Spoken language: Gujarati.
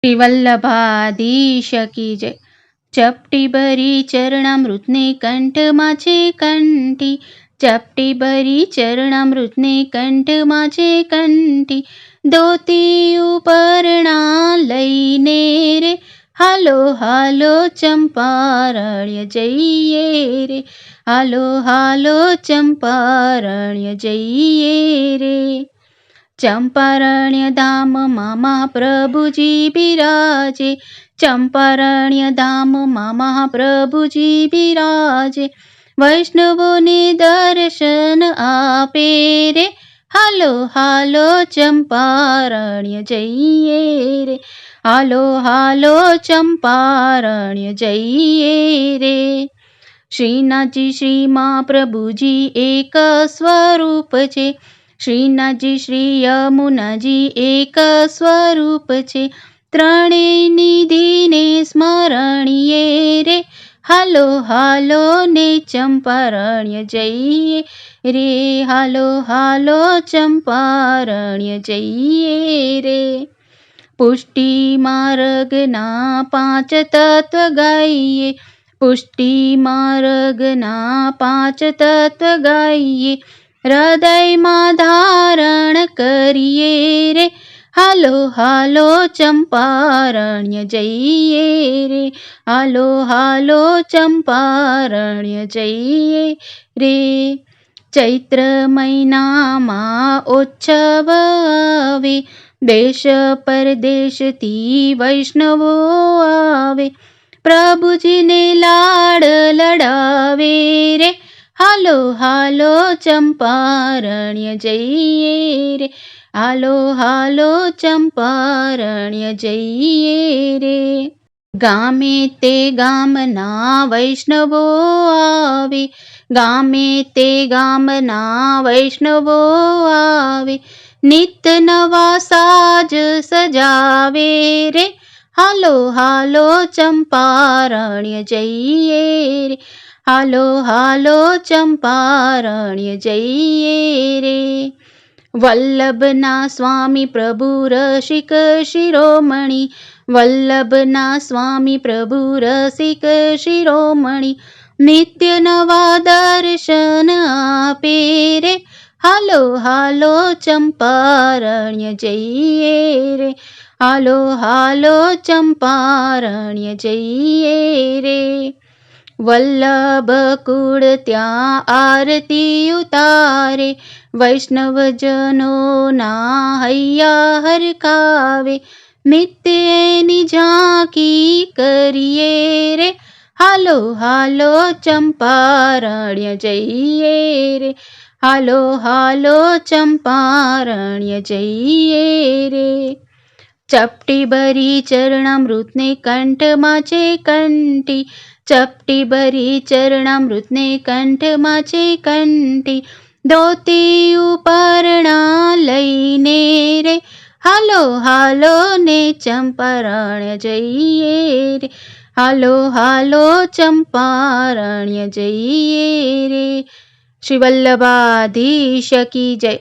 શ્રીવલ્લભાધીશ કી જય। ચપટી ભરી ચરણામૃતને કંઠમાં છે કંઠી, ચપટી ભરી ચરણામૃતને કંઠમાં છે કંઠી, ધોતી ઉપરણા લઈને રે હાલો હાલો ચંપારણ્ય જઈએ રે, હાલો હાલો ચંપારણ્ય જઈએ રે। ચંપારણ્ય ધામમાં મહાપ્રભુજી બિરાજે, ચંપારણ્ય ધામમાં મહાપ્રભુજી બિરાજે, વૈષ્ણવોને દર્શન આપે રે હાલો હાલો ચંપારણ્ય જઈએ રે, હાલો હાલો ચંપારણ્ય જઈએ રે। શ્રીનાથજી શ્રી મહાપ્રભુજી એક સ્વરૂપ છે, શ્રીનાથજી શ્રી યમુનાજી એક સ્વરૂપ છે, ત્રણેય નિધિને સ્મરણીએ રે હાલો હાલો ને ચંપારણ્ય જઈએ રે, હાલો હાલો ચંપારણ્ય જઈએ રે। પુષ્ટિ માર્ગના પાંચ તત્વ ગાઈએ, પુષ્ટિ માર્ગના પાંચ તત્વ ગાઈએ, હૃદયમાં ધારણ કરીએ રે હાલો હાલો ચંપારણ્ય જઈએ રે, હાલો હાલો ચંપારણ્ય જઈએ રે। ચૈત્ર મહિનામાં ઉત્સવ આવે, દેશ પરદેશથી વૈષ્ણવો આવે, પ્રભુજીને લાડ લડાવે રે હાલો હાલો ચંપારણ્ય જઈએ રે, હાલો હાલો ચંપારણ્ય જઈએ રે। ગામે તે ગામના વૈષ્ણવો આવે, ગામે તે ગામના વૈષ્ણવો આવે, નિત્ય નવા સાજ સજાવે રે હાલો હાલો ચંપારણ્ય જઈએ રે, હાલો હાલો ચંપારણ્ય જઈએ રે। વલ્લભના સ્વામી પ્રભુ રસિક શિરોમણી, વલ્લભના સ્વામી પ્રભુ રસિક શિરોમણી, નિત્ય નવા દર્શન આપે રે હાલો હાલો ચંપારણ્ય જઈએ રે, હાલો હાલો ચંપારણ્ય જઈએ રે। વલ્લભ કુળ ત્યાં આરતી ઉતારે, વૈષ્ણવજનોના હૈયા હરખાવે, નિત્ય એની ઝાંકી કરીએ રે હાલો હાલો ચંપારણ્ય જઈએ રે, હાલો હાલો ચંપારણ્ય જઈએ રે। ચપટી ભરી ચરણામૃતને કંઠમાં છે કંઠી, ચપટી ભરી ચરણામૃતને કંઠમાં છે કંઠી, ધોતી ઉપરણા લઈને રે હાલો હાલો ને ચંપારણ્ય જઈએ રે, હાલો હાલો ચંપારણ્ય જઈએ રે। શ્રી વલ્લભાધીશ કી જય।